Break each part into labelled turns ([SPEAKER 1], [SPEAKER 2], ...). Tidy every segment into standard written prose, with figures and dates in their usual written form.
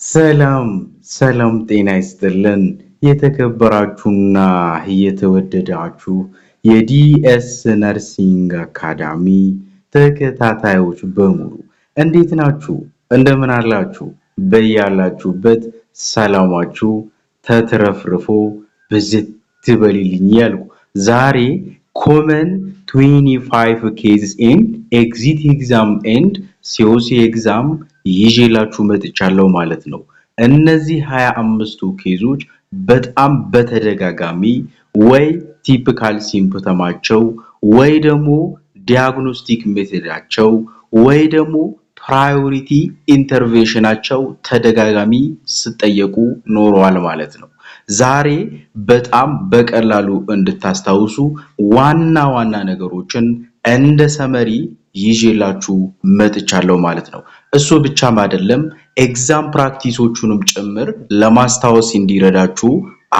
[SPEAKER 1] ሰላም ጤና ይስጥልን የተከበራችሁና የተወደዳችሁ የዲኤስ ነርሲንግ አካዳሚ ተከታታዮች በሙሉ እንዴት ናችሁ? እንደምን አላችሁ? በያላችሁበት ሰላማችሁ ተትረፍርፎ ብዝት ይበልልኝ ያልኩ ዛሬ common 25 cases in exit exam and COC exam ይዤላችሁ መጥቻለሁ ማለት ነው። እነዚህ 25ቱ ኬዞች በጣም በተደጋጋሚ ወይ ቲፒካል ሲምፕተማቸው ወይ ደግሞ ዲያግኖስቲክ ሜቶዳቸው ወይ ደግሞ ፕራዮሪቲ ኢንተርቬንሽናቸው ተደጋጋሚ ሲጠየቁ ኖሯል ማለት ነው። ዛሬ በጣም በቀላሉ እንድታስታውሱ ዋና ነገሮችን እንደ ሰመሪ ይዤላችሁ መጥቻለሁ ማለት ነው። እሱ ብቻም አይደለም ኤግዛም ፕራክቲሶቹንም ጭምር ለማስታወስ እንዲረዳችሁ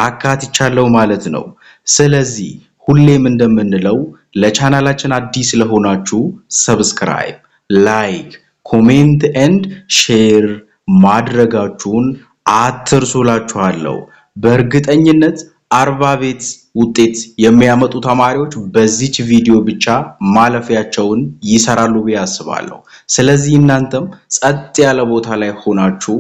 [SPEAKER 1] አካትቻለሁ ማለት ነው። ስለዚህ ሁሌም እንደምንለው ለቻናላችን አዲስ ለሆናችሁ ሰብስክራይብ፣ ላይክ፣ ኮሜንት ኤንድ ሼር ማድረጋችሁን አትርሱላችኋለሁ። በእርግጠኝነት 40 ቤት ውጤት የሚያመጡ ተማሪዎች በዚች ቪዲዮ ብቻ ማለፊያቸውን ይሰራሉ ብዬ አስባለሁ። ስለዚህ እናንተም ጸጥ ያለ ቦታ ላይ ሆናችሁ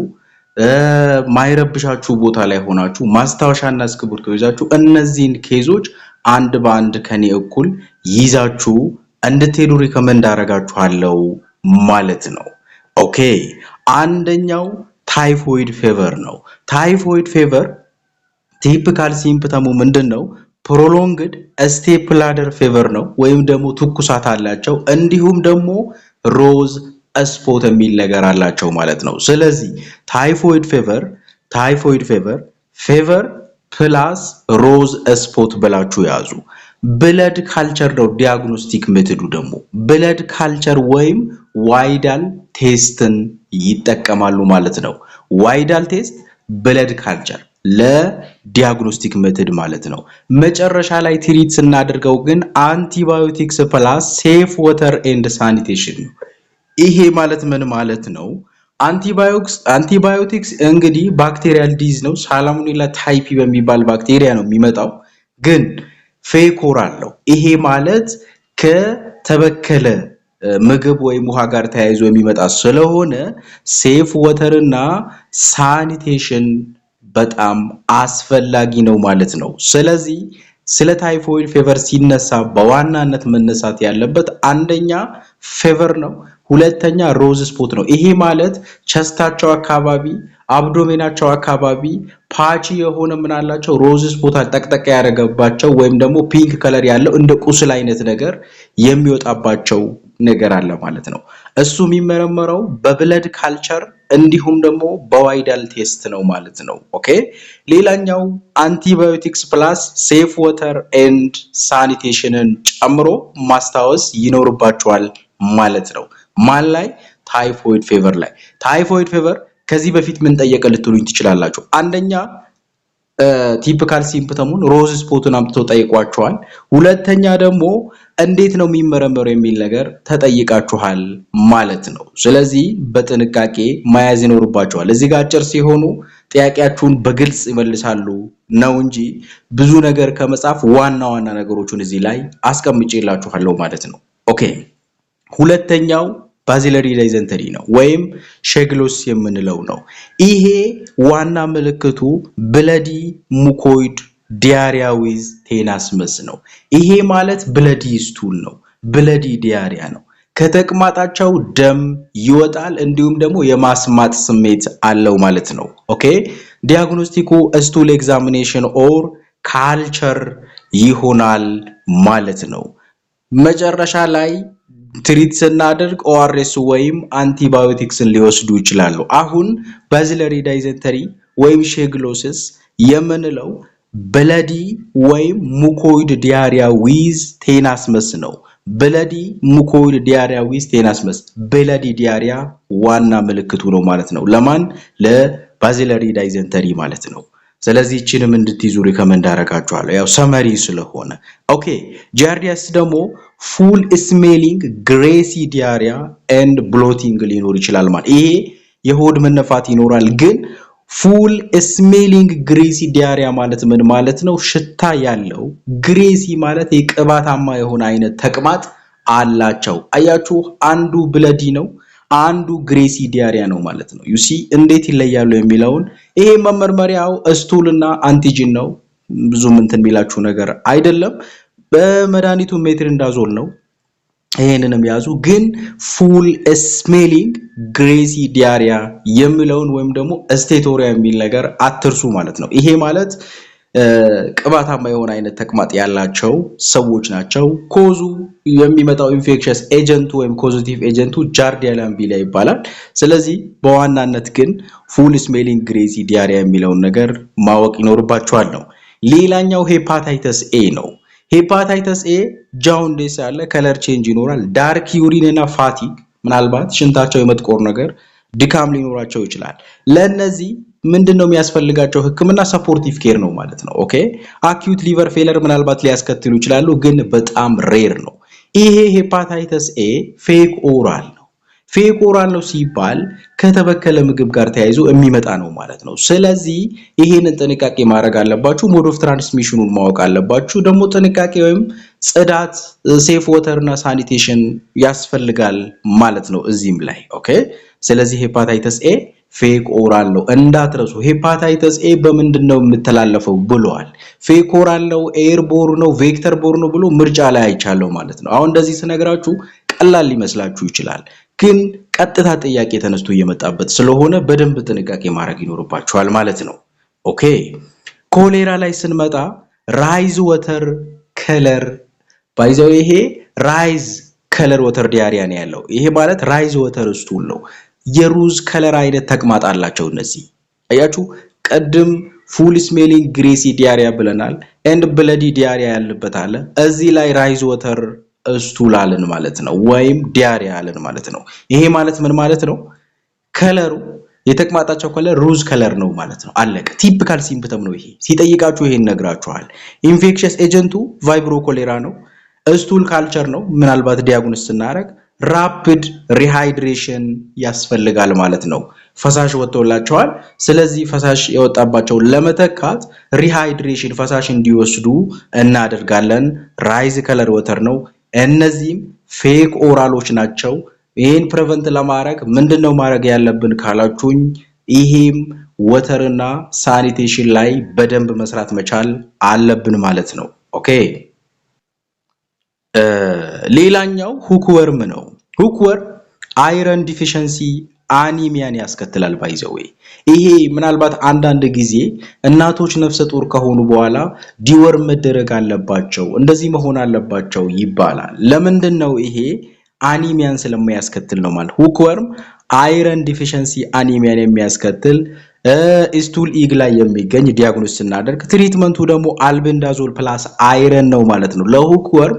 [SPEAKER 1] ማይረብሻችሁ ቦታ ላይ ሆናችሁ ማስታወሻና እስክሪብቶ ይዛችሁ እነዚህን ኬዞች አንድ በአንድ ከኔ እኩል ይዛችሁ እንድትሄዱ ሪከመንድ አደርጋችኋለሁ ማለት ነው። ኦኬ፣ አንደኛው ታይፎይድ ፌቨር ነው። ታይፎይድ ፌቨር ቲፒካል ሲምፕተሙ ምንድነው? ፕሮሎንግድ ስቴፕ ላደር ፌቨር ነው ወይም ደግሞ ትኩሳት አላቸው። እንዲሁም ደግሞ ሮዝ ስፖት የሚል ነገር አላቸው ማለት ነው። ስለዚህ ታይፎይድ ፌቨር ፕላስ ሮዝ ስፖት ብላችሁ ያዙ። ብለድ ካልቸር ነው ዲያግኖስቲክ ሜቶዱ ደግሞ ብለድ ካልቸር ወይም ዋይዳል ቴስትን ይጠቀማሉ ማለት ነው። ዋይዳል ቴስት ብለድ ካልቸር ለዲያግኖስቲክ ሜቶድ ማለት ነው። መጨረሻ ላይ ትሪት ስናደርገው ግን አንቲባዮቲክስ ፕላስ ሴፍ ዋተር ኤንድ ሳኒቴሽን ነው። ይሄ ማለት ምን ማለት ነው? አንቲባዮቲክስ እንግዲህ ባክቴሪያል ዲዝ ነው። ሳላሞኔላ ታይፒ በሚባል ባክቴሪያ ነው የሚመጣው፣ ግን ፌኮር አለው። ይሄ ማለት ከተበከለ ምግብ ወይም ውሃ ጋር ተያይዞ የሚመጣ ስለሆነ ሴፍ ዋተርና ሳኒቴሽን በጣም አስፈላጊ ነው ማለት ነው። ስለዚህ ስለ ታይፎይድ ፌቨር ሲነሳ በዋናነት መነሳት ያለበት አንደኛ ፌቨር ነው፣ ሁለተኛ ሮዝ ስፖት ነው። ይሄ ማለት ቸስታቸው አካባቢ አብዶሜናቸው አካባቢ ፓቺ የሆነ ምን አላቸው ሮዝ ስፖት ጠቅጠቅ ያደረገባቸው ወይም ደግሞ ፒንክ ከለር ያለው እንደ ቁስል አይነት ነገር የሚወጣባቸው ነገር አለ ማለት ነው። እሱ የሚመረመረው በብለድ ካልቸር እንዲሁም ደግሞ በዋይዳል ቴስት ነው ማለት ነው። ኦኬ፣ ሌላኛው አንቲባዮቲክስ ፕላስ ሴፍ ዋተር ኤንድ ሳኒቴሽንን ጨምሮ ማስታወስ ይኖርባቸዋል ማለት ነው። ማን ላይ? ታይፎይድ ፌቨር ላይ። ታይፎይድ ፌቨር ከዚህ በፊት ምን ጠየቀ ልትሉኝ ትችላላችሁ። አንደኛ ቲፒካል ሲምፕተሙን ሮዝ ስፖትን አምጥተው ጠይቋቸዋል። ሁለተኛ ደግሞ እንዴት ነው የሚመረመረው የሚል ነገር ተጠይቃችኋል ማለት ነው። ስለዚህ በጥንቃቄ መያዝ ይኖርባችኋል። እዚህ ጋር አጭር ሲሆኑ ጥያቄያችሁን በግልጽ ይመልሳሉ ነው እንጂ ብዙ ነገር ከመጻፍ ዋና ነገሮችን እዚህ ላይ አስቀምጬላችኋለሁ ማለት ነው። ኦኬ፣ ሁለተኛው ባዚለሪ ዳይዘንተሪ ነው ወይም ሼግሎስ የምንለው ነው። ይሄ ዋና ምልክቱ ብለዲ ሙኮይድ ዲያሪያ ዊዝ ቴናስመስ ነው። ይሄ ማለት ብለዲ ስቱል ነው፣ ብለዲ ዲያሪያ ነው። ከተቅማጣቸው ደም ይወጣል፣ እንዲሁም ደግሞ የማስማጥ ስሜት አለው ማለት ነው። ኦኬ፣ ዲያግኖስቲኩ ስቱል ኤግዛሚኔሽን ኦር ካልቸር ይሆናል ማለት ነው። መጨረሻ ላይ ትሪት ስናደርግ ኦአርኤስ ወይም አንቲባዮቲክስን ሊወስዱ ይችላሉ። አሁን ባዚለሪ ዳይዘንተሪ ወይም ሼግሎሲስ የምንለው ብለዲ ወይም ሙኮይድ ዲያሪያ ዊዝ ቴናስመስ ነው። ብለዲ ሙኮይድ ዲያሪያ ዊዝ ቴናስመስ፣ ብለዲ ዲያሪያ ዋና ምልክቱ ነው ማለት ነው። ለማን? ለባዚለሪ ዳይዘንተሪ ማለት ነው። ስለዚህ እቺንም እንድትይዙ ሪከመንድ አደርጋችኋለሁ ያው ሰመሪ ስለሆነ። ኦኬ ጃርዲያስ ደግሞ ፉል ስሜሊንግ ግሬሲ ዲያሪያ ኤንድ ብሎቲንግ ሊኖር ይችላል ማለት ይሄ የሆድ መነፋት ይኖራል። ግን ፉል ስሜሊንግ ግሬሲ ዲያሪያ ማለት ምን ማለት ነው? ሽታ ያለው ግሬሲ ማለት የቅባታማ የሆነ አይነት ተቅማጥ አላቸው። አያችሁ፣ አንዱ ብለዲ ነው፣ አንዱ ግሬሲ ዲያሪያ ነው ማለት ነው። ዩሲ እንዴት ይለያሉ የሚለውን ይሄ መመርመሪያው ስቱልና አንቲጂን ነው። ብዙም እንትን የሚላችሁ ነገር አይደለም። በመድኃኒቱ ሜትሪንዳዞል ነው። ይሄንንም ያዙ። ግን ፉል ስሜሊንግ ግሬሲ ዲያሪያ የሚለውን ወይም ደግሞ ስቴቶሪያ የሚል ነገር አትርሱ ማለት ነው። ይሄ ማለት ቅባታማ የሆነ አይነት ተቅማጥ ያላቸው ሰዎች ናቸው። ኮዙ የሚመጣው ኢንፌክሽስ ኤጀንቱ ወይም ኮዚቲቭ ኤጀንቱ ጃርዲያ ላምቢሊያ ይባላል። ስለዚህ በዋናነት ግን ፉል ስሜሊንግ ግሬሲ ዲያሪያ የሚለውን ነገር ማወቅ ይኖርባችኋል ነው። ሌላኛው ሄፓታይተስ ኤ ነው። ሄፓታይተስ ኤ ጃውንዲስ ያለ ከለር ቼንጅ ይኖራል። ዳርክ ዩሪን እና ፋቲግ ምናልባት ሽንታቸው የመጥቆር ነገር ድካም ሊኖራቸው ይችላል። ለነዚህ ምንድነው የሚያስፈልጋቸው ህክምና? ሰፖርቲቭ ኬር ነው ማለት ነው። ኦኬ አኪዩት ሊቨር ፌለር ምናልባት ሊያስከትሉ ይችላሉ፣ ግን በጣም ሬር ነው። ይሄ ሄፓታይተስ ኤ ፌክ ኦራል ነው። ፌክ ኦራል ነው ሲባል ከተበከለ ምግብ ጋር ተያይዞ የሚመጣ ነው ማለት ነው። ስለዚህ ይሄንን ጥንቃቄ ማድረግ አለባችሁ። ሞድ ኦፍ ትራንስሚሽኑን ማወቅ አለባችሁ። ደግሞ ጥንቃቄ ወይም ጽዳት፣ ሴፍ ወተር እና ሳኒቴሽን ያስፈልጋል ማለት ነው እዚህም ላይ ኦኬ። ስለዚህ ሄፓታይተስ ኤ ፌክ ኦራል ነው እንዳትረሱ። ሄፓታይተስ ኤ በምንድነው የምተላለፈው ብለዋል። ፌክ ኦራል ነው፣ ኤርቦር ነው፣ ቬክተር ቦር ነው ብሎ ምርጫ ላይ አይቻለው ማለት ነው። አሁን እንደዚህ ስነግራችሁ ቀላል ሊመስላችሁ ይችላል፣ ግን ቀጥታ ጥያቄ ተነስቶ እየመጣበት ስለሆነ በደንብ ጥንቃቄ ማድረግ ይኖርባችኋል ማለት ነው። ኦኬ ኮሌራ ላይ ስንመጣ ራይዝ ወተር ከለር ባይዘው ይሄ ራይዝ ከለር ወተር ዲያሪያ ነው ያለው። ይሄ ማለት ራይዝ ወተር ስቱል ነው። የሩዝ ከለር አይነት ተቅማጥ አላቸው እነዚህ። አያችሁ ቀድም ፉል ስሜሊንግ ግሬሲ ዲያሪያ ብለናል፣ ኤንድ ብለዲ ዲያሪያ ያለበት አለ። እዚህ ላይ ራይዝ ወተር ስቱል አለን ማለት ነው፣ ወይም ዲያሪያ አለን ማለት ነው። ይሄ ማለት ምን ማለት ነው? ከለሩ የተቅማጣቸው ከለር ሩዝ ከለር ነው ማለት ነው። አለቀ። ቲፒካል ሲምፕተም ነው ይሄ። ሲጠይቃችሁ ይሄን ነግራችኋል። ኢንፌክሽስ ኤጀንቱ ቫይብሮ ኮሌራ ነው። ስቱል ካልቸር ነው። ምናልባት ዲያግኖስ ስናደርግ ራፒድ ሪሃይድሬሽን ያስፈልጋል ማለት ነው። ፈሳሽ ወጥቶላቸዋል። ስለዚህ ፈሳሽ የወጣባቸውን ለመተካት ሪሃይድሬሽን ፈሳሽ እንዲወስዱ እናደርጋለን። ራይዝ ከለር ወተር ነው። እነዚህም ፌክ ኦራሎች ናቸው። ይሄን ፕሪቨንት ለማድረግ ምንድነው ማድረግ ያለብን ካላችሁኝ፣ ይሄም ወተርና ሳኒቴሽን ላይ በደንብ መስራት መቻል አለብን ማለት ነው። ኦኬ ሌላኛው ሁክወርም ነው። ሁክወርም አይረን ዲፊሸንሲ አኒሚያን ያስከትላል። ባይዘው ይሄ ምናልባት አንዳንድ ጊዜ እናቶች ነፍሰ ጡር ከሆኑ በኋላ ዲወርም መደረግ አለባቸው፣ እንደዚህ መሆን አለባቸው ይባላል። ለምንድነው? ይሄ አኒሚያን ስለማያስከትል ነው ማለት። ሁክወርም አይረን ዲፊሸንሲ አኒሚያን የሚያስከትል ስቱል ኢግ ላይ የሚገኝ ዲያግኖስ ስናደርግ፣ ትሪትመንቱ ደግሞ አልቤንዳዞል ፕላስ አይረን ነው ማለት ነው። ለሁክወርም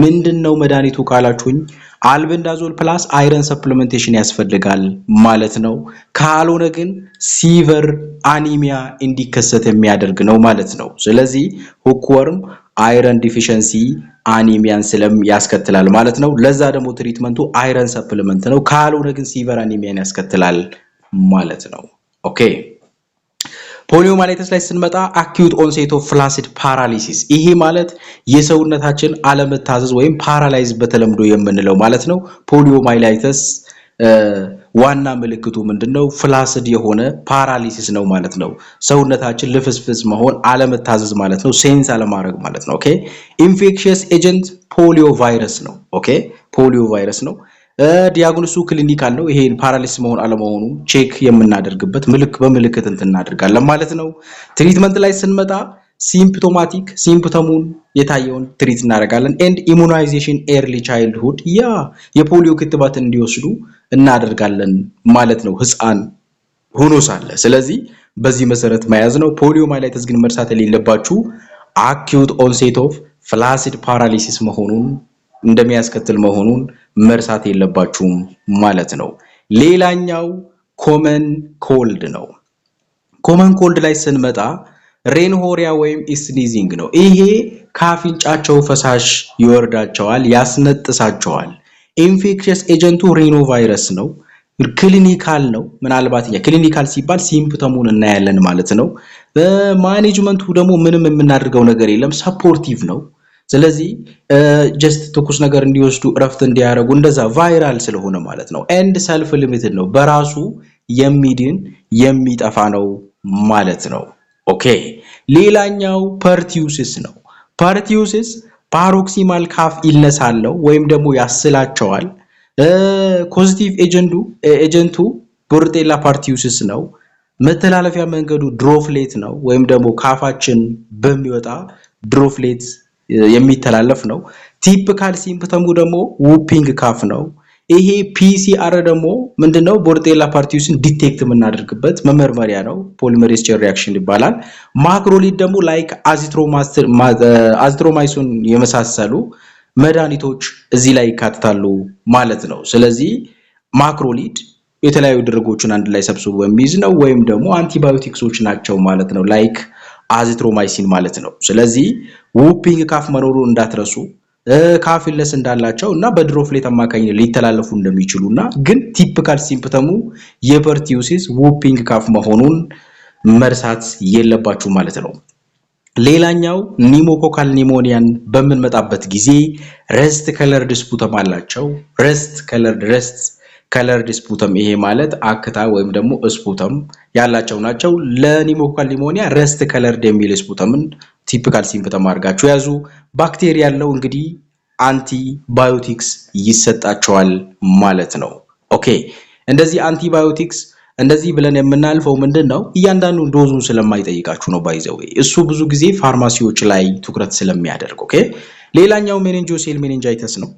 [SPEAKER 1] ምንድነው መድኃኒቱ ካላችሁኝ፣ አልቤንዳዞል ፕላስ አይረን ሰፕሊሜንቴሽን ያስፈልጋል ማለት ነው። ካልሆነ ግን ሲቨር አኒሚያ እንዲከሰት የሚያደርግ ነው ማለት ነው። ስለዚህ ሁክወርም አይረን ዲፊሸንሲ አኒሚያን ያስከትላል ማለት ነው። ለዛ ደግሞ ትሪትመንቱ አይረን ሰፕሊሜንት ነው። ካልሆነ ግን ሲቨር አኒሚያን ያስከትላል ማለት ነው። ኦኬ ፖሊዮማይላይተስ ላይ ስንመጣ አኪዩት ኦንሴት ኦፍ ፍላሲድ ፓራሊሲስ፣ ይሄ ማለት የሰውነታችን አለመታዘዝ ወይም ፓራላይዝ በተለምዶ የምንለው ማለት ነው። ፖሊዮማይላይተስ ዋና ምልክቱ ምንድነው? ፍላሲድ የሆነ ፓራሊሲስ ነው ማለት ነው። ሰውነታችን ልፍስፍስ መሆን፣ አለመታዘዝ ማለት ነው። ሴንስ አለማድረግ ማለት ነው። ኦኬ ኢንፌክሽስ ኤጀንት ፖሊዮ ቫይረስ ነው። ኦኬ ፖሊዮ ቫይረስ ነው። ዲያግኖሱ ክሊኒካል ነው። ይሄን ፓራሊሲስ መሆን አለመሆኑ ቼክ የምናደርግበት በምልክት እናደርጋለን ማለት ነው። ትሪትመንት ላይ ስንመጣ ሲምፕቶማቲክ ሲምፕተሙን የታየውን ትሪት እናደርጋለን። ኤንድ ኢሙናይዜሽን ኤርሊ ቻይልድሁድ የፖሊዮ ክትባት እንዲወስዱ እናደርጋለን ማለት ነው ህፃን ሆኖ ሳለ። ስለዚህ በዚህ መሰረት መያዝ ነው። ፖሊዮማይላይተስ ግን መርሳት የሌለባችሁ አኪዩት ኦንሴት ኦፍ ፍላሲድ ፓራሊሲስ መሆኑን እንደሚያስከትል መሆኑን መርሳት የለባችሁም ማለት ነው። ሌላኛው ኮመን ኮልድ ነው። ኮመን ኮልድ ላይ ስንመጣ ሬንሆሪያ ወይም ስኒዚንግ ነው። ይሄ ካፍንጫቸው ፈሳሽ ይወርዳቸዋል፣ ያስነጥሳቸዋል። ኢንፌክሽስ ኤጀንቱ ሪኖ ቫይረስ ነው። ክሊኒካል ነው። ምናልባት ክሊኒካል ሲባል ሲምፕተሙን እናያለን ማለት ነው። ማኔጅመንቱ ደግሞ ምንም የምናደርገው ነገር የለም፣ ሰፖርቲቭ ነው። ስለዚህ ጀስት ትኩስ ነገር እንዲወስዱ እረፍት እንዲያደርጉ እንደዛ ቫይራል ስለሆነ ማለት ነው። ኤንድ ሰልፍ ሊሚትድ ነው፣ በራሱ የሚድን የሚጠፋ ነው ማለት ነው። ኦኬ ሌላኛው ፐርቲዩሲስ ነው። ፐርቲዩሲስ ፓሮክሲማል ካፍ ኢልነስ አለው ወይም ደግሞ ያስላቸዋል። ኮዚቲቭ ኤጀንቱ ቦርጤላ ፐርቲዩሲስ ነው። መተላለፊያ መንገዱ ድሮፍሌት ነው ወይም ደግሞ ካፋችን በሚወጣ ድሮፍሌት የሚተላለፍ ነው። ቲፒካል ሲምፕተሙ ደግሞ ውፒንግ ካፍ ነው። ይሄ ፒሲአር ደግሞ ምንድነው? ቦርጤላ ፐርቲዩስን ዲቴክት የምናደርግበት መመርመሪያ ነው። ፖሊመሬዝ ቼን ሪአክሽን ይባላል። ማክሮሊድ ደግሞ ላይክ አዚትሮማይሲን የመሳሰሉ መድኃኒቶች እዚህ ላይ ይካተታሉ ማለት ነው። ስለዚህ ማክሮሊድ የተለያዩ ድርጎችን አንድ ላይ ሰብስቦ የሚይዝ ነው ወይም ደግሞ አንቲባዮቲክሶች ናቸው ማለት ነው። ላይክ አዚትሮማይሲን ማለት ነው። ስለዚህ ውፒንግ ካፍ መኖሩን እንዳትረሱ፣ ካፍ ኢልነስ እንዳላቸው እና በድሮፍሌት አማካኝነት ሊተላለፉ እንደሚችሉና ግን ቲፒካል ሲምፕተሙ የፐርቲዩሲስ ውፒንግ ካፍ መሆኑን መርሳት የለባችሁ ማለት ነው። ሌላኛው ኒሞኮካል ኒሞኒያን በምንመጣበት ጊዜ ረስት ከለርድ ስፑተም አላቸው። ረስት ከለርድ ስፑተም ይሄ ማለት አክታ ወይም ደግሞ ስፑተም ያላቸው ናቸው። ለኒሞኮካል ኒሞኒያ ረስት ከለርድ የሚል ስፑተምን ቲፒካል ሲምፕተም አድርጋችሁ ያዙ። ባክቴሪያ ያለው እንግዲህ አንቲባዮቲክስ ይሰጣቸዋል ማለት ነው። ኦኬ እንደዚህ አንቲባዮቲክስ እንደዚህ ብለን የምናልፈው ምንድነው? እያንዳንዱ ዶዙን ስለማይጠይቃችሁ ነው። ባይዘው እሱ ብዙ ጊዜ ፋርማሲዎች ላይ ትኩረት ስለሚያደርግ። ኦኬ ሌላኛው ሜኒንጆሴል ሜኒንጃይተስ ነው።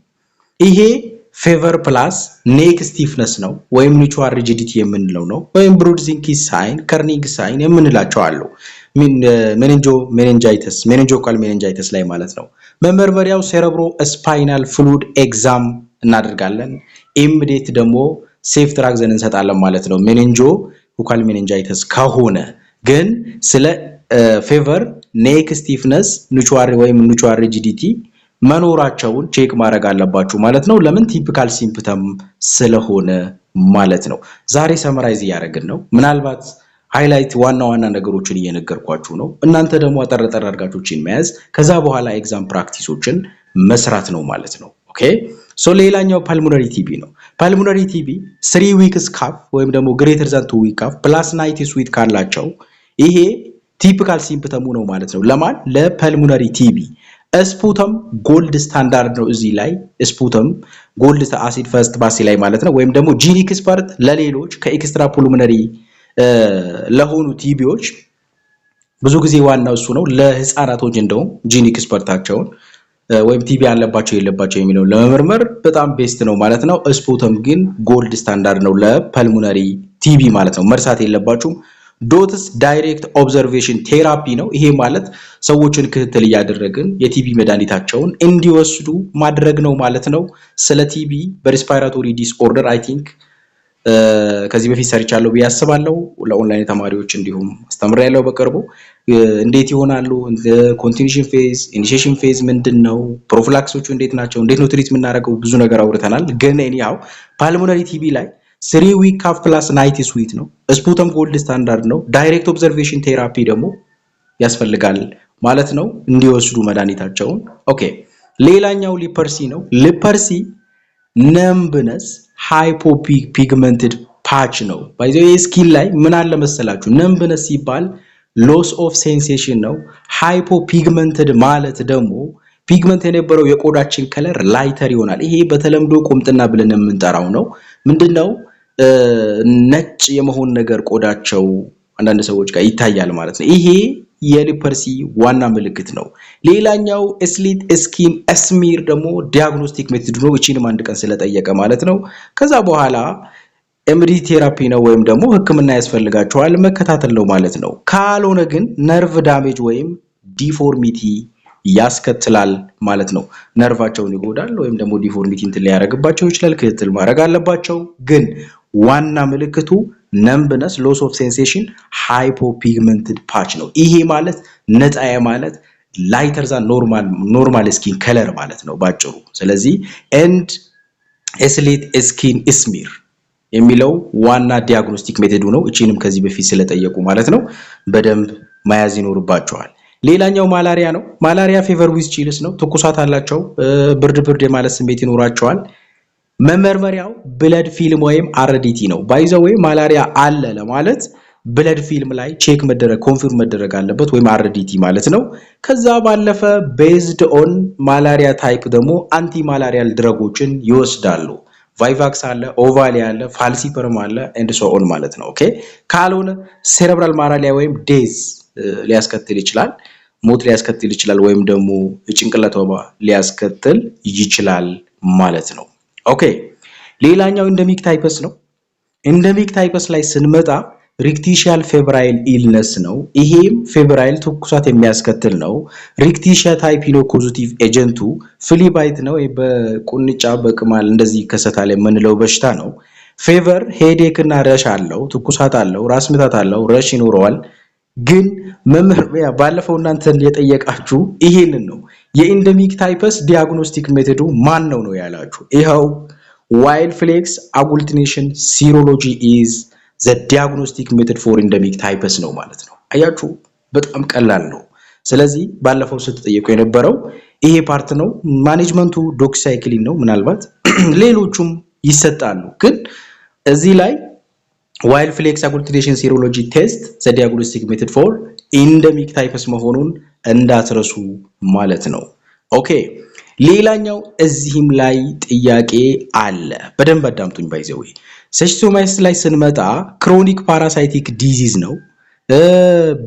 [SPEAKER 1] ይሄ ፌቨር ፕላስ ኔክ ስቲፍነስ ነው ወይም ኒቹዋል ሪጂዲቲ የምንለው ነው። ወይም ብሩድዚንኪስ ሳይን ከርኒግ ሳይን የምንላቸው አሉ። ሜኒንጆካል ሜኒንጃይተስ ላይ ማለት ነው። መመርመሪያው ሴረብሮ ስፓይናል ፍሉድ ኤግዛም እናደርጋለን። ኢሚዲየት ደግሞ ሴፍ ትራክዘን እንሰጣለን ማለት ነው። ሜኒንጆካል ሜኒንጃይተስ ከሆነ ግን ስለ ፌቨር ኔክ ስቲፍነስ ኒቹዋል ወይም ኒቹዋል ሪጂዲቲ መኖራቸውን ቼክ ማድረግ አለባችሁ ማለት ነው። ለምን? ቲፒካል ሲምፕተም ስለሆነ ማለት ነው። ዛሬ ሰመራይዝ እያደረግን ነው። ምናልባት ሃይላይት ዋና ነገሮችን እየነገርኳችሁ ነው። እናንተ ደግሞ አጠር አድርጋችሁን መያዝ ከዛ በኋላ ኤግዛም ፕራክቲሶችን መስራት ነው ማለት ነው። ኦኬ ሶ ሌላኛው ፓልሞናሪ ቲቢ ነው። ፓልሞናሪ ቲቢ 3 ዊክስ ካፍ ወይም ደግሞ ግሬተር ዛን 2 ዊክ ካፍ ፕላስ ናይቲስ ዊት ካላቸው ይሄ ቲፒካል ሲምፕተሙ ነው ማለት ነው። ለማን? ለፓልሞናሪ ቲቢ። ስፑተም ጎልድ ስታንዳርድ ነው። እዚህ ላይ ስፑተም ጎልድ አሲድ ፈርስት ባሲ ላይ ማለት ነው። ወይም ደግሞ ጂን ኤክስፐርት ለሌሎች ከኤክስትራ ፑልሞናሪ ለሆኑ ቲቢዎች ብዙ ጊዜ ዋናው እሱ ነው። ለህፃናቶች እንደውም ጂን ኤክስፐርታቸውን ወይም ቲቢ ያለባቸው የለባቸው የሚለው ለመመርመር በጣም ቤስት ነው ማለት ነው። ስፑተም ግን ጎልድ ስታንዳርድ ነው ለፐልሞናሪ ቲቢ ማለት ነው። መርሳት የለባችሁም። ዶትስ ዳይሬክት ኦብዘርቬሽን ቴራፒ ነው። ይሄ ማለት ሰዎችን ክትትል እያደረግን የቲቢ መድኃኒታቸውን እንዲወስዱ ማድረግ ነው ማለት ነው። ስለ ቲቢ በሬስፓይራቶሪ ዲስኦርደር አይ ቲንክ ከዚህ በፊት ሰርቻለሁ ብዬ አስባለሁ። ለኦንላይን ተማሪዎች እንዲሁም አስተምሬያለሁ በቅርቡ። እንዴት ይሆናሉ? ኮንቲኒዩሽን ፌዝ፣ ኢኒሺዬሽን ፌዝ ምንድነው? ፕሮፊላክሶቹ እንዴት ናቸው? እንዴት ነው ትሪት የምናደርገው? ብዙ ነገር አውርተናል። ግን ያው ፓልሞናሪ ቲቢ ላይ 3 ዊክ ካፍ ፕላስ ናይቲስ ዊት ነው። ስፑተም ጎልድ ስታንዳርድ ነው። ዳይሬክት ኦብዘርቬሽን ቴራፒ ደግሞ ያስፈልጋል ማለት ነው እንዲወስዱ መድኃኒታቸውን። ኦኬ ሌላኛው ሊፐርሲ ነው። ሊፐርሲ ነምብነስ ሃይፖፒግመንትድ ፓች ነው። ባይዘው የስኪን ላይ ምን አለ መሰላችሁ? ነምብነስ ሲባል ሎስ ኦፍ ሴንሴሽን ነው። ሃይፖፒግመንትድ ማለት ደግሞ ፒግመንት የነበረው የቆዳችን ከለር ላይተር ይሆናል። ይሄ በተለምዶ ቁምጥና ብለን የምንጠራው ነው። ምንድነው? ነጭ የመሆን ነገር ቆዳቸው አንዳንድ ሰዎች ጋር ይታያል ማለት ነው። ይሄ የሊፐርሲ ዋና ምልክት ነው። ሌላኛው ስሊት ስኪን ስሚር ደግሞ ዲያግኖስቲክ ሜቶድ ነው። እቺንም አንድ ቀን ስለጠየቀ ማለት ነው። ከዛ በኋላ ኤምዲ ቴራፒ ነው ወይም ደግሞ ሕክምና ያስፈልጋቸዋል መከታተል ነው ማለት ነው። ካልሆነ ግን ነርቭ ዳሜጅ ወይም ዲፎርሚቲ ያስከትላል ማለት ነው። ነርቫቸውን ይጎዳል ወይም ደግሞ ዲፎርሚቲ እንትን ሊያደርግባቸው ይችላል። ክትትል ማድረግ አለባቸው። ግን ዋና ምልክቱ ነምብነስ፣ ሎስ ኦፍ ሴንሴሽን፣ ሃይፖፒግመንትድ ፓች ነው። ይሄ ማለት ነጣ ማለት ላይተር ዛን ኖርማል ስኪን ከለር ማለት ነው ባጭሩ። ስለዚህ ኤንድ ስሊት ስኪን ስሚር የሚለው ዋና ዲያግኖስቲክ ሜቶዱ ነው። እቺንም ከዚህ በፊት ስለጠየቁ ማለት ነው በደንብ መያዝ ይኖርባቸዋል። ሌላኛው ማላሪያ ነው። ማላሪያ ፌቨር ዊዝ ቺልስ ነው። ትኩሳት አላቸው፣ ብርድ የማለት ስሜት ይኖራቸዋል። መመርመሪያው ብለድ ፊልም ወይም አርዲቲ ነው። ባይዘው ወይ ማላሪያ አለ ለማለት ብለድ ፊልም ላይ ቼክ መደረግ ኮንፊርም መደረግ አለበት ወይም አርዲቲ ማለት ነው። ከዛ ባለፈ ቤዝድ ኦን ማላሪያ ታይፕ ደግሞ አንቲ ማላሪያል ድረጎችን ይወስዳሉ። ቫይቫክስ አለ፣ ኦቫሊያ አለ፣ ፋልሲፐርም አለ ኤንድ ሶ ኦን ማለት ነው። ኦኬ ካልሆነ ሴሬብራል ማላሪያ ወይም ዴዝ ሊያስከትል ይችላል፣ ሞት ሊያስከትል ይችላል፣ ወይም ደግሞ ጭንቅላት ወባ ሊያስከትል ይችላል ማለት ነው። ኦኬ ሌላኛው ኢንደሚክ ታይፐስ ነው። ኢንደሚክ ታይፐስ ላይ ስንመጣ ሪክቲሺያል ፌብራይል ኢልነስ ነው። ይሄም ፌብራይል ትኩሳት የሚያስከትል ነው። ሪክቲሺያ ታይፒኖ ኮዙቲቭ ኤጀንቱ ፍሊባይት ነው። በቁንጫ በቅማል እንደዚህ ይከሰታል የምንለው በሽታ ነው። ፌቨር ሄዴክ እና ረሽ አለው፣ ትኩሳት አለው፣ ራስ ምታት አለው፣ ረሽ ይኖረዋል። ግን መምህር ባለፈው እናንተን የጠየቃችሁ ይሄንን ነው። የኢንደሚክ ታይፐስ ዲያግኖስቲክ ሜቶዱ ማን ነው ነው ያላችሁ። ይኸው ዋይልድ ፍሌክስ አጉልቲኔሽን ሲሮሎጂ ኢዝ ዘ ዲያግኖስቲክ ሜቶድ ፎር ኢንደሚክ ታይፐስ ነው ማለት ነው። አያችሁ በጣም ቀላል ነው። ስለዚህ ባለፈው ስትጠየቁ የነበረው ይሄ ፓርት ነው። ማኔጅመንቱ ዶክሳይክሊን ነው። ምናልባት ሌሎቹም ይሰጣሉ፣ ግን እዚህ ላይ ዋይልድ ፍሌክስ አጉልቲኔሽን ሲሮሎጂ ቴስት ዘ ዲያግኖስቲክ ሜቶድ ፎር ኢንደሚክ ታይፐስ መሆኑን እንዳትረሱ ማለት ነው። ኦኬ ሌላኛው እዚህም ላይ ጥያቄ አለ፣ በደንብ አዳምጡኝ። ባይዘው ሰቺስቶማይስ ላይ ስንመጣ ክሮኒክ ፓራሳይቲክ ዲዚዝ ነው።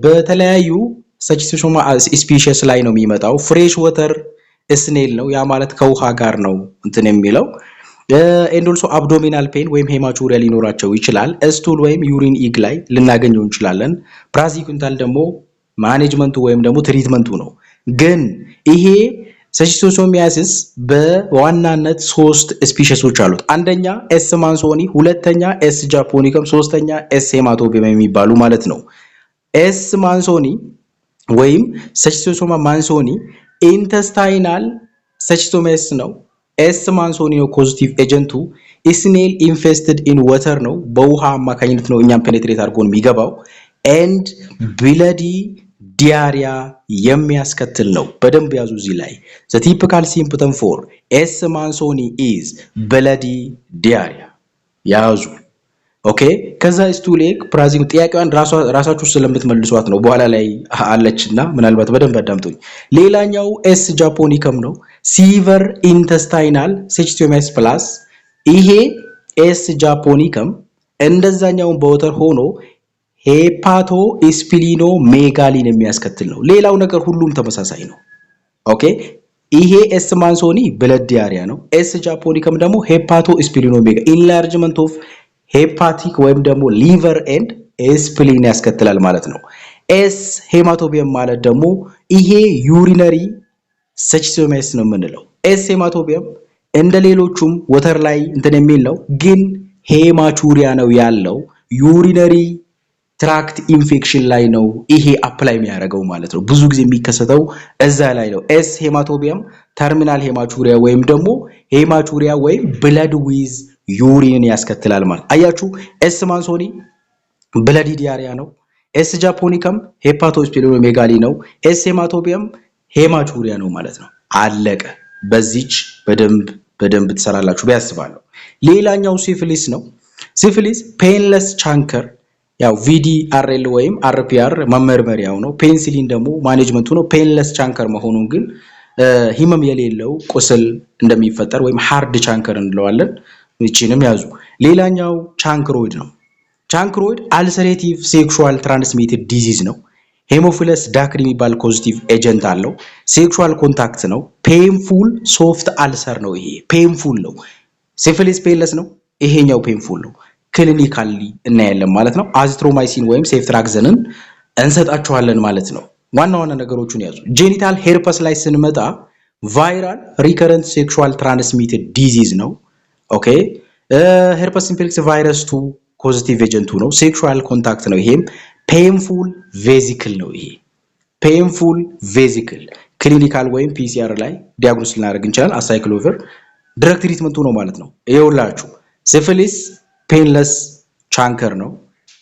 [SPEAKER 1] በተለያዩ ሰቺስቶማ ስፒሺስ ላይ ነው የሚመጣው። ፍሬሽ ወተር ስኔል ነው፣ ያ ማለት ከውሃ ጋር ነው እንትን የሚለው። ኤንድ ኦልሶ አብዶሚናል ፔን ወይም ሄማቹሪያ ሊኖራቸው ይችላል። ስቱል ወይም ዩሪን ኢግ ላይ ልናገኘው እንችላለን። ፕራዚኩንታል ደግሞ ማኔጅመንቱ ወይም ደግሞ ትሪትመንቱ ነው። ግን ይሄ ሰቺስቶሶሚያሲስ በዋናነት 3 ስፒሺሶች አሉት። አንደኛ ኤስ ማንሶኒ፣ ሁለተኛ ኤስ ጃፖኒከም፣ ሶስተኛ ኤስ ሄማቶቢየም የሚባሉ ማለት ነው። ኤስ ማንሶኒ ወይም ሰቺስቶሶማ ማንሶኒ ኢንተስታይናል ሰቺስቶማይስ ነው። ኤስ ማንሶኒ ነው ኮዚቲቭ ኤጀንቱ። ስኔል ኢንፌስትድ ኢን ወተር ነው፣ በውሃ አማካኝነት ነው እኛም ፔኔትሬት አድርጎን የሚገባው። ኤንድ ብለዲ ዲያሪያ የሚያስከትል ነው። በደንብ ያዙ እዚህ ላይ ዘ ቲፒካል ሲምፕተም ፎር ኤስ ማንሶኒ ኢዝ ብለዲ ዲያሪያ ያዙ። ኦኬ ከዛ ስቱሌክ ፕራዚክ ጥያቄዋን ራሳችሁ ስለምትመልሷት ነው በኋላ ላይ አለችና ምናልባት በደንብ አዳምጡኝ። ሌላኛው ኤስ ጃፖኒከም ነው። ሲቨር ኢንተስታይናል ሰቺስቶማይስ ፕላስ ይሄ ኤስ ጃፖኒከም እንደዛኛው በወተር ሆኖ ሄፓቶ ስፕሊኖ ሜጋሊን የሚያስከትል ነው። ሌላው ነገር ሁሉም ተመሳሳይ ነው። ኦኬ ይሄ ኤስ ማንሶኒ ብለድ ዲያሪያ ነው። ኤስ ጃፖኒከም ደግሞ ሄፓቶ ስፕሊኖ ሜጋ ኢንላርጅመንት ኦፍ ሄፓቲክ ወይም ደግሞ ሊቨር ኤንድ ስፕሊን ያስከትላል ማለት ነው። ኤስ ሄማቶቢየም ማለት ደግሞ ይሄ ዩሪነሪ ሰቺስቶማይስ ነው የምንለው። ኤስ ሄማቶቢየም እንደ ሌሎቹም ወተር ላይ እንትን የሚል ነው፣ ግን ሄማቹሪያ ነው ያለው። ዩሪነሪ ትራክት ኢንፌክሽን ላይ ነው ይሄ አፕላይ የሚያደርገው ማለት ነው። ብዙ ጊዜ የሚከሰተው እዛ ላይ ነው። ኤስ ሄማቶቢየም ተርሚናል ሄማቹሪያ ወይም ደግሞ ሄማቹሪያ ወይም ብለድ ዊዝ ዩሪን ያስከትላል ማለት አያችሁ። ኤስ ማንሶኒ ብለዲ ዲያሪያ ነው። ኤስ ጃፖኒከም ሄፓቶስፒሊኖሜጋሊ ነው። ኤስ ሄማቶቢየም ሄማቹሪያ ነው ማለት ነው። አለቀ። በዚች በደንብ ትሰራላችሁ ቢያስባለሁ። ሌላኛው ሲፊሊስ ነው። ሲፊሊስ ፔንለስ ቻንከር ያው ቪዲአርኤል ወይም አርፒአር መመርመሪያው ነው። ፔንሲሊን ደግሞ ማኔጅመንቱ ነው። ፔንለስ ቻንከር መሆኑን ግን ህመም የሌለው ቁስል እንደሚፈጠር ወይም ሃርድ ቻንከር እንለዋለን። እቺንም ያዙ። ሌላኛው ቻንክሮይድ ነው። ቻንክሮይድ አልሰሬቲቭ ሴክሹዋል ትራንስሚትድ ዲዚዝ ነው። ሄሞፊለስ ዳክሪ የሚባል ኮዚቲቭ ኤጀንት አለው። ሴክሹዋል ኮንታክት ነው። ፔንፉል ሶፍት አልሰር ነው። ይሄ ፔንፉል ነው። ሲፊሊስ ፔንለስ ነው። ይሄኛው ፔንፉል ነው። ክሊኒካሊ እናያለን ማለት ነው። አዚትሮማይሲን ወይም ሴፍትራክዘንን እንሰጣቸዋለን ማለት ነው። ዋና ነገሮቹን ያዙ። ጄኒታል ሄርፐስ ላይ ስንመጣ ቫይራል ሪከረንት ሴክሹዋል ትራንስሚትድ ዲዚዝ ነው። ኦኬ ሄርፐስ ሲምፕሌክስ ቫይረስ 2 ኮዚቲቭ ኤጀንቱ ነው። ሴክሹዋል ኮንታክት ነው። ይሄም ፔንፉል ቬዚክል ነው። ይሄ ፔንፉል ቬዚክል ክሊኒካል ወይም ፒሲአር ላይ ዲያግኖስ ልናደርግ እንችላለን። አሳይክሎቨር ድረግ ትሪትመንቱ ነው ማለት ነው። ይኸውላችሁ ሲፊሊስ ፔንለስ ቻንከር ነው።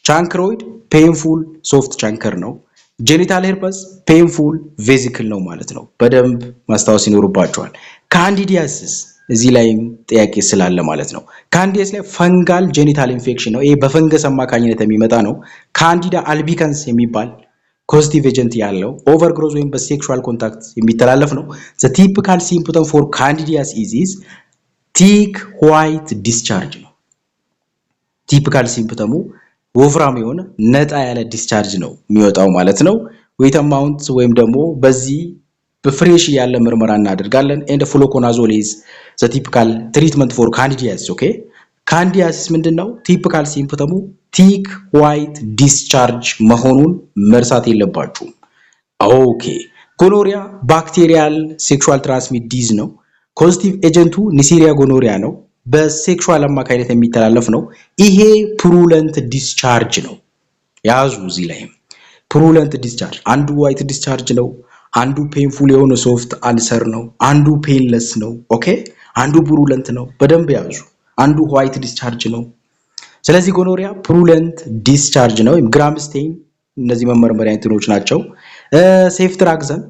[SPEAKER 1] ቻንክሮይድ ፔንፉል ሶፍት ቻንከር ነው። ጄኒታል ሄርፐስ ፔንፉል ቬዚክል ነው ማለት ነው። በደንብ ማስታወስ ይኖርባቸዋል። ካንዲዲያሲስ እዚህ ላይም ጥያቄ ስላለ ማለት ነው። ካንዲዲያስ ላይ ፈንጋል ጄኒታል ኢንፌክሽን ነው። ይሄ በፈንገስ አማካኝነት የሚመጣ ነው። ካንዲዳ አልቢካንስ የሚባል ኮዚቲቭ ኤጀንት ያለው ኦቨርግሮዝ ወይም በሴክሹዋል ኮንታክት የሚተላለፍ ነው። ዘ ቲፒካል ሲምፕተም ፎር ካንዲዲያስ ኢዝ ቲክ ዋይት ዲስቻርጅ ነው። ቲፒካል ሲምፕተሙ ወፍራም የሆነ ነጣ ያለ ዲስቻርጅ ነው የሚወጣው ማለት ነው። ዌት አማውንት ወይም ደግሞ በዚህ በፍሬሽ ያለ ምርመራ እናደርጋለን። ኤንድ ፍሎኮናዞል ኢዝ ዘ ቲፒካል ትሪትመንት ፎር ካንዲዲያሲስ። ኦኬ ካንዲዲያሲስ ምንድነው? ቲፒካል ሲምፕተሙ ቲክ ዋይት ዲስቻርጅ መሆኑን መርሳት የለባችሁም። ኦኬ ጎኖሪያ ባክቴሪያል ሴክሹዋል ትራንስሚት ዲዝ ነው። ኮዚቲቭ ኤጀንቱ ኒሴሪያ ጎኖሪያ ነው። በሴክሹዋል አማካይነት የሚተላለፍ ነው። ይሄ ፕሩለንት ዲስቻርጅ ነው። ያዙ እዚህ ላይም ፕሩለንት ዲስቻርጅ፣ አንዱ ዋይት ዲስቻርጅ ነው፣ አንዱ ፔንፉል የሆነ ሶፍት አልሰር ነው፣ አንዱ ፔንለስ ነው። ኦኬ አንዱ ፕሩለንት ነው። በደንብ ያዙ። አንዱ ዋይት ዲስቻርጅ ነው። ስለዚህ ጎኖሪያ ፕሩለንት ዲስቻርጅ ነው። ግራም ስቴይን እነዚህ መመርመሪያ እንትኖች ናቸው። ሴፍትራክሰን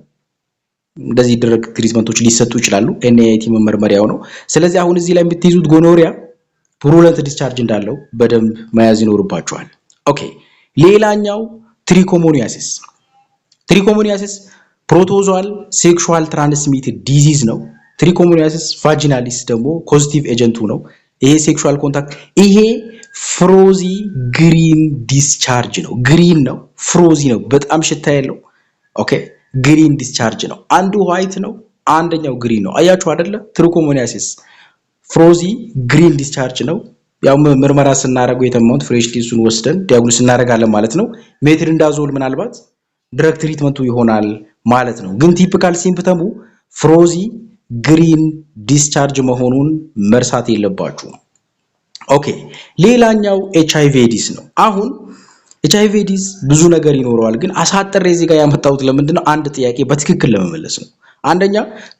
[SPEAKER 1] እንደዚህ ድረግ ትሪትመንቶች ሊሰጡ ይችላሉ። ኤንኤቲ መመርመሪያው ነው። ስለዚህ አሁን እዚህ ላይ የምትይዙት ጎኖሪያ ፕሩለንት ዲስቻርጅ እንዳለው በደንብ መያዝ ይኖርባቸዋል። ኦኬ ሌላኛው ትሪኮሞኒያሲስ። ትሪኮሞኒያሲስ ፕሮቶዞዋል ሴክሹዋል ትራንስሚትድ ዲዚዝ ነው። ትሪኮሞኒያሲስ ቫጂናሊስ ደግሞ ኮዚቲቭ ኤጀንቱ ነው። ይሄ ሴክሹዋል ኮንታክት፣ ይሄ ፍሮዚ ግሪን ዲስቻርጅ ነው። ግሪን ነው፣ ፍሮዚ ነው፣ በጣም ሽታ ያለው። ኦኬ ግሪን ዲስቻርጅ ነው። አንዱ ዋይት ነው፣ አንደኛው ግሪን ነው። አያችሁ አይደለ? ትሪኮሞኒያሲስ ፍሮዚ ግሪን ዲስቻርጅ ነው። ያው ምርመራ ስናደርገው የተማውት ፍሬሽ ሊሱን ወስደን ዲያግኖስ እናደርጋለን ማለት ነው። ሜትሪንዳዞል ምናልባት ድረግ ትሪትመንቱ ይሆናል ማለት ነው። ግን ቲፒካል ሲምፕተሙ ፍሮዚ ግሪን ዲስቻርጅ መሆኑን መርሳት የለባችሁም። ኦኬ ሌላኛው ኤችአይቪ ኤዲስ ነው። አሁን ኤችአይቪ ኤዲስ ብዙ ነገር ይኖረዋል፣ ግን አሳጥሬ እዚህ ጋር ያመጣሁት ለምንድነው? አንድ ጥያቄ በትክክል ለመመለስ ነው። አንደኛ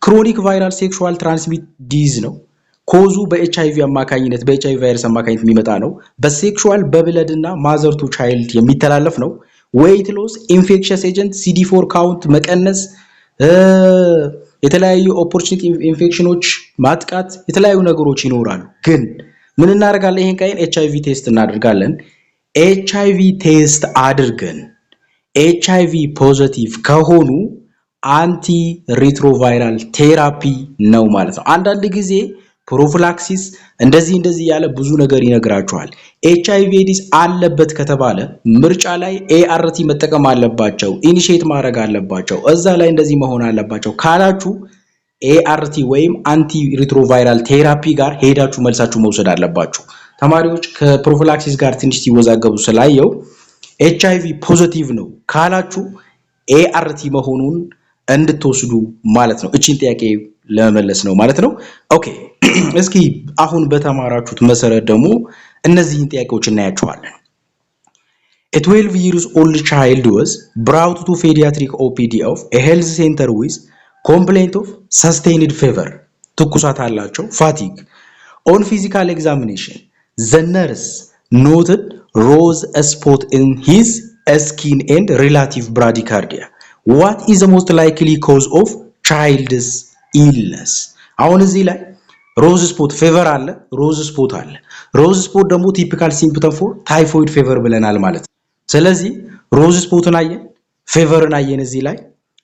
[SPEAKER 1] ክሮኒክ ቫይራል ሴክሹዋል ትራንስሚት ዲዝ ነው። ኮዙ በኤችአይቪ አማካኝነት በኤችአይቪ ቫይረስ አማካኝነት የሚመጣ ነው። በሴክሹዋል በብለድ እና ማዘር ቱ ቻይልድ የሚተላለፍ ነው። ዌይት ሎስ፣ ኢንፌክሽስ ኤጀንት፣ ሲዲ4 ካውንት መቀነስ፣ የተለያዩ ኦፖርቹኒቲ ኢንፌክሽኖች ማጥቃት፣ የተለያዩ ነገሮች ይኖራሉ። ግን ምን እናደርጋለን? ይሄን ካይን ኤችአይቪ ቴስት እናደርጋለን። ኤችአይቪ ቴስት አድርገን ኤችአይቪ ፖዚቲቭ ከሆኑ አንቲ ሪትሮቫይራል ቴራፒ ነው ማለት ነው። አንዳንድ ጊዜ ፕሮፊላክሲስ እንደዚህ ያለ ብዙ ነገር ይነግራቸዋል። ኤችአይቪ ኤዲስ አለበት ከተባለ ምርጫ ላይ ኤአርቲ መጠቀም አለባቸው፣ ኢኒሼት ማድረግ አለባቸው፣ እዛ ላይ እንደዚህ መሆን አለባቸው ካላችሁ ኤአርቲ ወይም አንቲ ሪትሮቫይራል ቴራፒ ጋር ሄዳችሁ መልሳችሁ መውሰድ አለባችሁ። ተማሪዎች ከፕሮፊላክሲስ ጋር ትንሽ ሲወዛገቡ ስላየው ኤችአይቪ ፖዚቲቭ ነው ካላችሁ ኤአርቲ መሆኑን እንድትወስዱ ማለት ነው። እቺን ጥያቄ ለመመለስ ነው ማለት ነው። ኦኬ እስኪ አሁን በተማራችሁት መሰረት ደግሞ እነዚህን ጥያቄዎች እናያቸዋለን። A 12 years old child was brought to pediatric OPD of a health center with complaint of sustained fever. ትኩሳት አላቸው፣ fatigue. On physical examination, the nurse noted rose spot in his skin and relative bradycardia. What is the most likely cause of child's illness? አሁን እዚህ ላይ ሮዝ ስፖት ፌቨር አለ፣ ሮዝ ስፖት አለ። ሮዝ ስፖት ደግሞ ቲፒካል ሲምፕተም ፎር ታይፎይድ ፌቨር ብለናል ማለት ነው። ስለዚህ ሮዝ ስፖትን አየን፣ ፌቨርን አየን እዚህ ላይ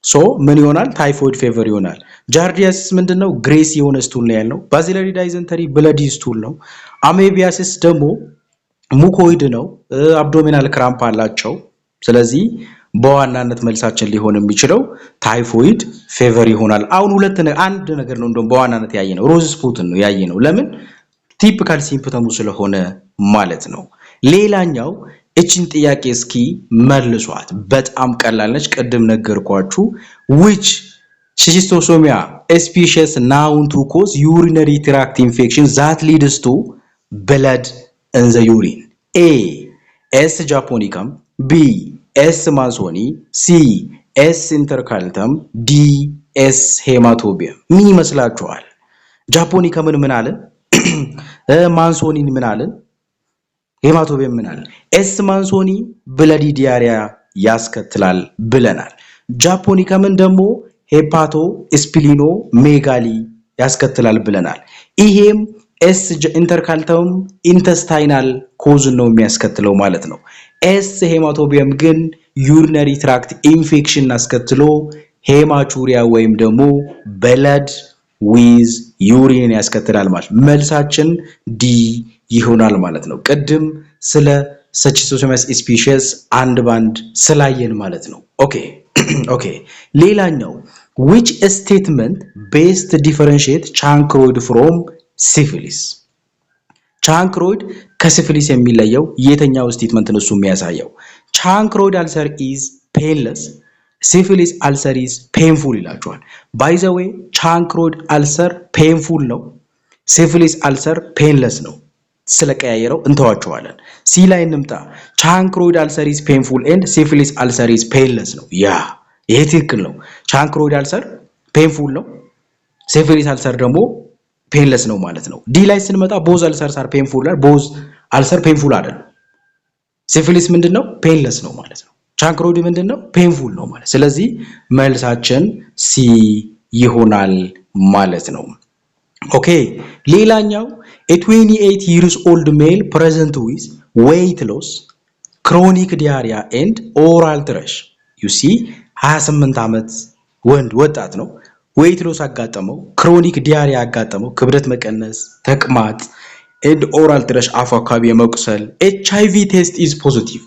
[SPEAKER 1] ሶ ምን ይሆናል? ታይፎይድ ፌቨር ይሆናል። ጃርዲያሲስ ምንድነው? ግሬስ የሆነ ስቱል ነው ያለው። ባሲለሪ ዳይዘንተሪ ብለዲ ስቱል ነው። አሜቢያሲስ ደግሞ ሙኮይድ ነው። አብዶሚናል ክራምፕ አላቸው። ስለዚህ በዋናነት መልሳችን ሊሆን የሚችለው ታይፎይድ ፌቨር ይሆናል። አሁን አንድ ነገር ነው እንደውም በዋናነት ያየነው ሮዝ ስፖትን ነው ያየነው። ለምን? ቲፒካል ሲምፕተሙ ስለሆነ ማለት ነው። ሌላኛው እቺን ጥያቄ እስኪ መልሷት፣ በጣም ቀላል ነች። ቅድም ነገርኳችሁ። which schistosomia species known to cause urinary tract infection that leads to blood in the urine? A. S. japonicum, B. S. mansoni, C. S. intercalatum, D. S. hematobium. ምን ይመስላችኋል? ጃፖኒከምን ምን አለን? ማንሶኒን ምን አለን? ሄማቶቢየም ምን አለ? ኤስ ማንሶኒ ብለዲ ዲያሪያ ያስከትላል ብለናል። ጃፖኒከምን ደግሞ ሄፓቶ ስፕሊኖ ሜጋሊ ያስከትላል ብለናል። ይሄም ኤስ ኢንተርካልተም ኢንተስታይናል ኮዝ ነው የሚያስከትለው ማለት ነው። ኤስ ሄማቶቢየም ግን ዩሪነሪ ትራክት ኢንፌክሽን አስከትሎ ሄማቹሪያ ወይም ደግሞ ብለድ ዊዝ ዩሪን ያስከትላል ማለት ነው። መልሳችን ዲ ይሆናል ማለት ነው። ቅድም ስለ ሰቺስቶሶመስ ስፒሺስ አንድ ባንድ ስላየን ማለት ነው። ኦኬ ሌላኛው which statement best differentiate chancroid from syphilis? chancroid ከሲፊሊስ የሚለየው የትኛው ስቴትመንት ነው እሱ የሚያሳየው? chancroid ulcer is painless, syphilis ulcer is painful ይላችኋል። by the way chancroid ulcer painful ነው፣ syphilis ulcer painless ነው። ስለቀያየረው እንተዋቸዋለን። ሲ ላይ እንምጣ። chancroid ulcer is painful and syphilis ulcer is painless ነው። ይሄ ትክክል ነው። chancroid ulcer painful ነው፣ syphilis ulcer ደግሞ painless ነው ማለት ነው። ዲ ላይ ስንመጣ both ulcers are painful ነው። both ulcer painful አይደለም። syphilis ምንድነው? painless ነው ማለት ነው። chancroid ምንድነው? painful ነው ማለት። ስለዚህ መልሳችን ሲ ይሆናል ማለት ነው። ኦኬ ሌላኛው a 28 years old male present with weight loss, chronic diarrhea and oral thrush. you see 28 ዓመት ወንድ ወጣት ነው። weight loss አጋጠመው፣ chronic diarrhea አጋጠመው፣ ክብደት መቀነስ፣ ተቅማጥ and oral thrush አፉ አካባቢ የመቁሰል HIV test is positive.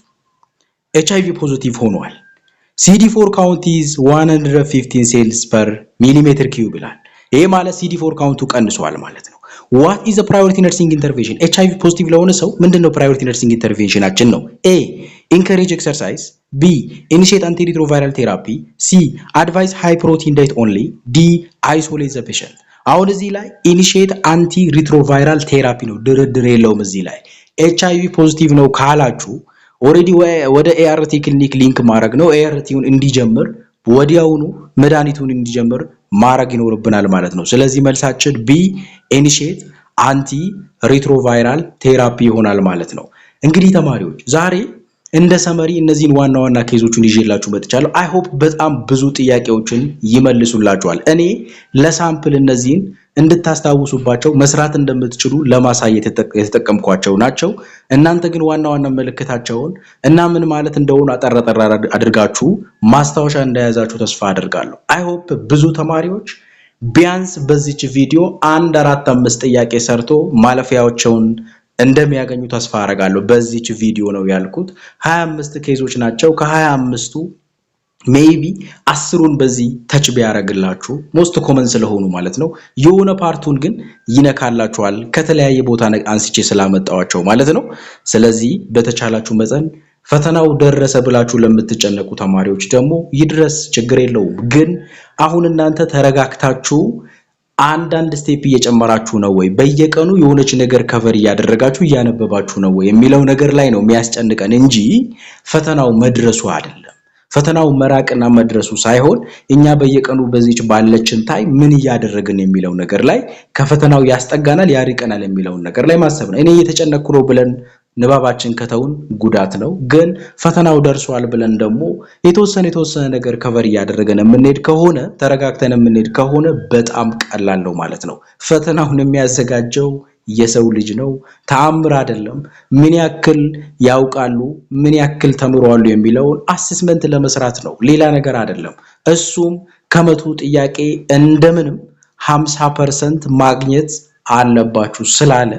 [SPEAKER 1] HIV positive ሆኗል። CD4 count is 115 cells per millimeter cube ይላል። ይሄ ማለት CD4 ካውንቱ ቀንሷል ማለት ነው። what is the priority nursing intervention? HIV ፖዚቲቭ ለሆነ ሰው ምንድነው priority nursing interventionአችን ነው? A encourage exercise, B initiate antiretroviral therapy, C advise high protein diet only, D isolate the patient. አሁን እዚህ ላይ initiate antiretroviral therapy ነው፣ ድርድር የለውም። እዚህ ላይ HIV ፖዚቲቭ ነው ካላችሁ ኦሬዲ ወደ ART ክሊኒክ ሊንክ ማድረግ ነው። ARTውን እንዲጀምር ወዲያውኑ መድኃኒቱን እንዲጀምር ማድረግ ይኖርብናል ማለት ነው። ስለዚህ መልሳችን ቢ ኢኒሺየት አንቲ ሪትሮቫይራል ቴራፒ ይሆናል ማለት ነው። እንግዲህ ተማሪዎች ዛሬ እንደ ሰመሪ እነዚህን ዋና ዋና ኬዞቹን ይዤላችሁ መጥቻለሁ። አይ ሆፕ በጣም ብዙ ጥያቄዎችን ይመልሱላችኋል። እኔ ለሳምፕል እነዚህን እንድታስታውሱባቸው መስራት እንደምትችሉ ለማሳየት የተጠቀምኳቸው ናቸው። እናንተ ግን ዋና ዋና መልእክታቸውን እና ምን ማለት እንደሆነ አጠራጠራ አድርጋችሁ ማስታወሻ እንደያዛችሁ ተስፋ አደርጋለሁ። አይ ሆፕ ብዙ ተማሪዎች ቢያንስ በዚች ቪዲዮ 1-4-5 ጥያቄ ሰርቶ ማለፊያዎችን እንደሚያገኙ ተስፋ አደርጋለሁ። በዚች ቪዲዮ ነው ያልኩት 25 ኬዞች ናቸው። ከ25ቱ ሜቢ 10ሩን በዚህ ተች ቢያረግላችሁ ሞስት ኮመን ስለሆኑ ማለት ነው። የሆነ ፓርቱን ግን ይነካላችኋል ከተለያየ ቦታ አንስቼ ስላመጣዋቸው ማለት ነው። ስለዚህ በተቻላችሁ መጠን ፈተናው ደረሰ ብላችሁ ለምትጨነቁ ተማሪዎች ደግሞ ይድረስ፣ ችግር የለውም። ግን አሁን እናንተ ተረጋግታችሁ አንዳንድ ስቴፕ እየጨመራችሁ ነው ወይ፣ በየቀኑ የሆነች ነገር ከቨር እያደረጋችሁ እያነበባችሁ ነው ወይ የሚለው ነገር ላይ ነው የሚያስጨንቀን እንጂ ፈተናው መድረሱ አይደለም። ፈተናው መራቅና መድረሱ ሳይሆን እኛ በየቀኑ በዚች ባለችን ታይም ምን እያደረግን የሚለው ነገር ላይ ከፈተናው ያስጠጋናል ያርቀናል የሚለው ነገር ላይ ማሰብ ነው። እኔ እየተጨነኩ ነው ብለን ንባባችን ከተውን ጉዳት ነው። ግን ፈተናው ደርሷል ብለን ደግሞ የተወሰነ ነገር ከቨር እያደረገን የምንሄድ ከሆነ ተረጋግተን የምንሄድ ከሆነ በጣም ቀላል ነው ማለት ነው። ፈተናውን የሚያዘጋጀው የሰው ልጅ ነው፣ ተአምር አይደለም። ምን ያክል ያውቃሉ ምን ያክል ተምሯሉ የሚለውን አሰስመንት ለመስራት ነው፣ ሌላ ነገር አይደለም። እሱም ከመቶ ጥያቄ እንደምንም 50% ማግኘት አለባችሁ ስላለ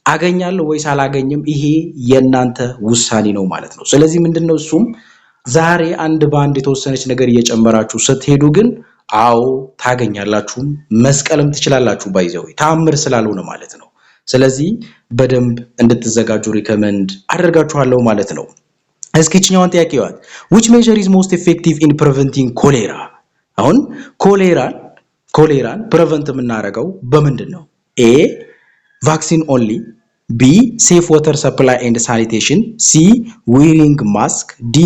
[SPEAKER 1] አገኛለሁ ወይስ አላገኝም ይሄ የናንተ ውሳኔ ነው ማለት ነው። ስለዚህ ምንድነው እሱም ዛሬ አንድ ባንድ የተወሰነች ነገር እየጨመራችሁ ስትሄዱ ግን አዎ ታገኛላችሁ፣ መስቀልም ትችላላችሁ። ባይዘው ተአምር ስላልሆነ ማለት ነው። ስለዚህ በደንብ እንድትዘጋጁ ሪከመንድ አደርጋችኋለሁ ማለት ነው። እስኪችኛውን ጥያቄ ይዋት which measure is most effective in preventing cholera? አሁን ኮሌራን ፕሪቨንት የምናደርገው በምንድን ነው? A vaccine only, B safe water supply and sanitation, C wearing mask, D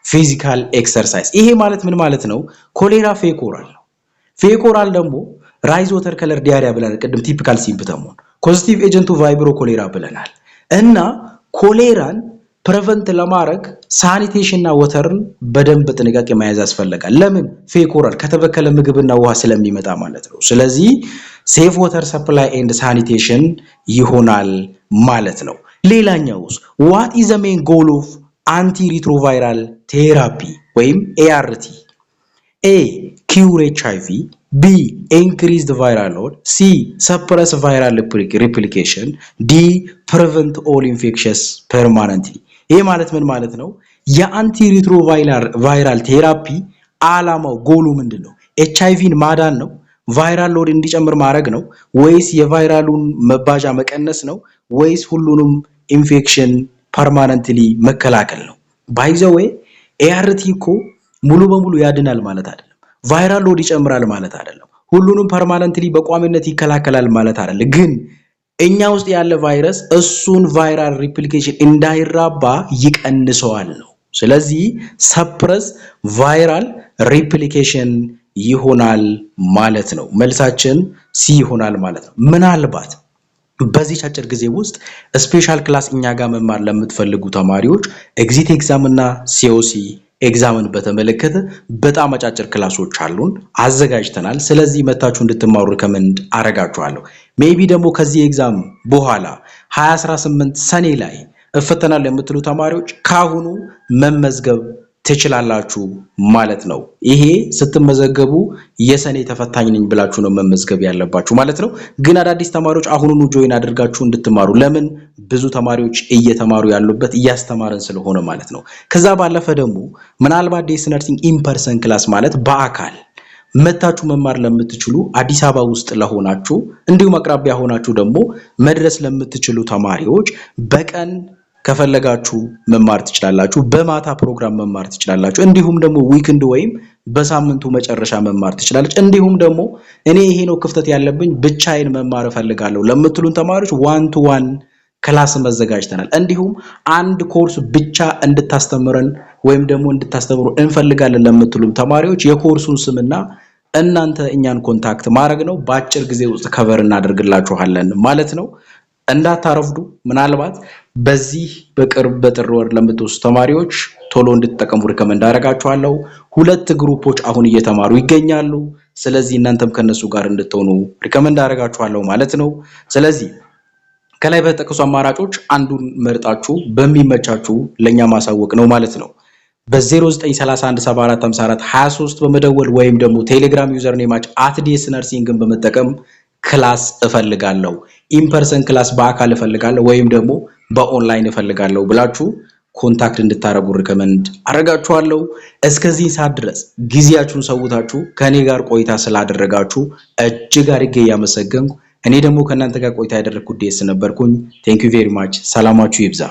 [SPEAKER 1] physical exercise። ይሄ ማለት ምን ማለት ነው? ኮሌራ ፌክ ኦራል ነው። ፌክ ኦራል ደግሞ ራይዝ ወተር ከለር ዲያሪያ ብለናል ቅድም ቲፒካል ሲምፕተሙን። ፖዚቲቭ ኤጀንቱ ቫይብሮ ኮሌራ ብለናል እና ኮሌራን ፕሪቨንት ለማድረግ ሳኒቴሽንና ወተርን በደንብ ጥንቃቄ መያዝ ያስፈልጋል። ለምን? ፌክ ኦራል ከተበከለ ምግብና ውሃ ስለሚመጣ ማለት ነው። ስለዚህ ሴፍ ወተር ሰፕላይ ኤንድ ሳኒቴሽን ይሆናል ማለት ነው። ሌላኛውስ what is the main goal of antiretroviral therapy ወይም ART? A. cure HIV, B. increase the viral load, C. suppress viral replication, D. prevent all infectious permanently. ይሄ ማለት ምን ማለት ነው? የአንቲ ሪትሮቫይራል ቴራፒ ዓላማው ጎሉ ምንድነው? ኤችአይቪን ማዳን ነው? ቫይራል ሎድ እንዲጨምር ማድረግ ነው? ወይስ የቫይራሉን መባዣ መቀነስ ነው? ወይስ ሁሉንም ኢንፌክሽን ፐርማነንትሊ መከላከል ነው? ባይ ዘ ዌይ ኤአርቲ እኮ ሙሉ በሙሉ ያድናል ማለት አይደለም። ቫይራል ሎድ ይጨምራል ማለት አይደለም። ሁሉንም ፐርማነንትሊ በቋሚነት ይከላከላል ማለት አይደለም። ግን እኛ ውስጥ ያለ ቫይረስ እሱን ቫይራል ሪፕሊኬሽን እንዳይራባ ይቀንሰዋል ነው። ስለዚህ ሰፕረስ ቫይራል ሪፕሊኬሽን ይሆናል ማለት ነው። መልሳችን ሲ ይሆናል ማለት ነው። ምናልባት በዚህ አጭር ጊዜ ውስጥ ስፔሻል ክላስ እኛ ጋር መማር ለምትፈልጉ ተማሪዎች ኤግዚት ኤግዛም እና ሲኦሲ ኤግዛምን በተመለከተ በጣም አጫጭር ክላሶች አሉን አዘጋጅተናል። ስለዚህ መታችሁ እንድትማሩ ሪከመንድ አረጋችኋለሁ። ሜቢ ደግሞ ከዚህ ኤግዛም በኋላ 2018 ሰኔ ላይ እፈተናለሁ የምትሉ ተማሪዎች ካሁኑ መመዝገብ ትችላላችሁ ማለት ነው። ይሄ ስትመዘገቡ የሰኔ ተፈታኝ ነኝ ብላችሁ ነው መመዝገብ ያለባችሁ ማለት ነው። ግን አዳዲስ ተማሪዎች አሁኑኑ ጆይን አድርጋችሁ እንድትማሩ ለምን ብዙ ተማሪዎች እየተማሩ ያሉበት እያስተማረን ስለሆነ ማለት ነው። ከዛ ባለፈ ደግሞ ምናልባት ዴስ ነርሲንግ ኢንፐርሰን ክላስ ማለት በአካል መታችሁ መማር ለምትችሉ አዲስ አበባ ውስጥ ለሆናችሁ እንዲሁም አቅራቢያ ሆናችሁ ደግሞ መድረስ ለምትችሉ ተማሪዎች በቀን ከፈለጋችሁ መማር ትችላላችሁ። በማታ ፕሮግራም መማር ትችላላችሁ። እንዲሁም ደግሞ ዊክንድ ወይም በሳምንቱ መጨረሻ መማር ትችላላችሁ። እንዲሁም ደግሞ እኔ ይሄ ነው ክፍተት ያለብኝ ብቻዬን መማር እፈልጋለሁ ለምትሉን ተማሪዎች ዋን ቱ ዋን ክላስ መዘጋጅተናል። እንዲሁም አንድ ኮርስ ብቻ እንድታስተምረን ወይም ደግሞ እንድታስተምሩ እንፈልጋለን ለምትሉን ተማሪዎች የኮርሱን ስምና እናንተ እኛን ኮንታክት ማድረግ ነው። በአጭር ጊዜ ውስጥ ከቨር እናደርግላችኋለን ማለት ነው። እንዳታረፍዱ። ምናልባት በዚህ በቅርብ በጥር ወር ለምትወስዱ ተማሪዎች ቶሎ እንድትጠቀሙ ሪከመንድ አደርጋችኋለሁ። ሁለት ግሩፖች አሁን እየተማሩ ይገኛሉ። ስለዚህ እናንተም ከነሱ ጋር እንድትሆኑ ሪከመንድ አደርጋችኋለሁ ማለት ነው። ስለዚህ ከላይ በተጠቀሱ አማራጮች አንዱን መርጣችሁ በሚመቻችሁ ለኛ ማሳወቅ ነው ማለት ነው። በ0931745423 በመደወል ወይም ደግሞ ቴሌግራም ዩዘር ኔማች @dsnursingን በመጠቀም ክላስ እፈልጋለሁ ኢንፐርሰን ክላስ በአካል እፈልጋለሁ ወይም ደግሞ በኦንላይን እፈልጋለሁ ብላችሁ ኮንታክት እንድታረጉ ሪከመንድ አረጋችኋለሁ። እስከዚህ ሰዓት ድረስ ጊዜያችሁን ሰውታችሁ ከኔ ጋር ቆይታ ስላደረጋችሁ እጅግ አድርጌ ያመሰግንኩ። እኔ ደግሞ ከናንተ ጋር ቆይታ ያደረኩት ዴስ ነበርኩኝ። ቴንክ ዩ ቬሪ ማች። ሰላማችሁ ይብዛ።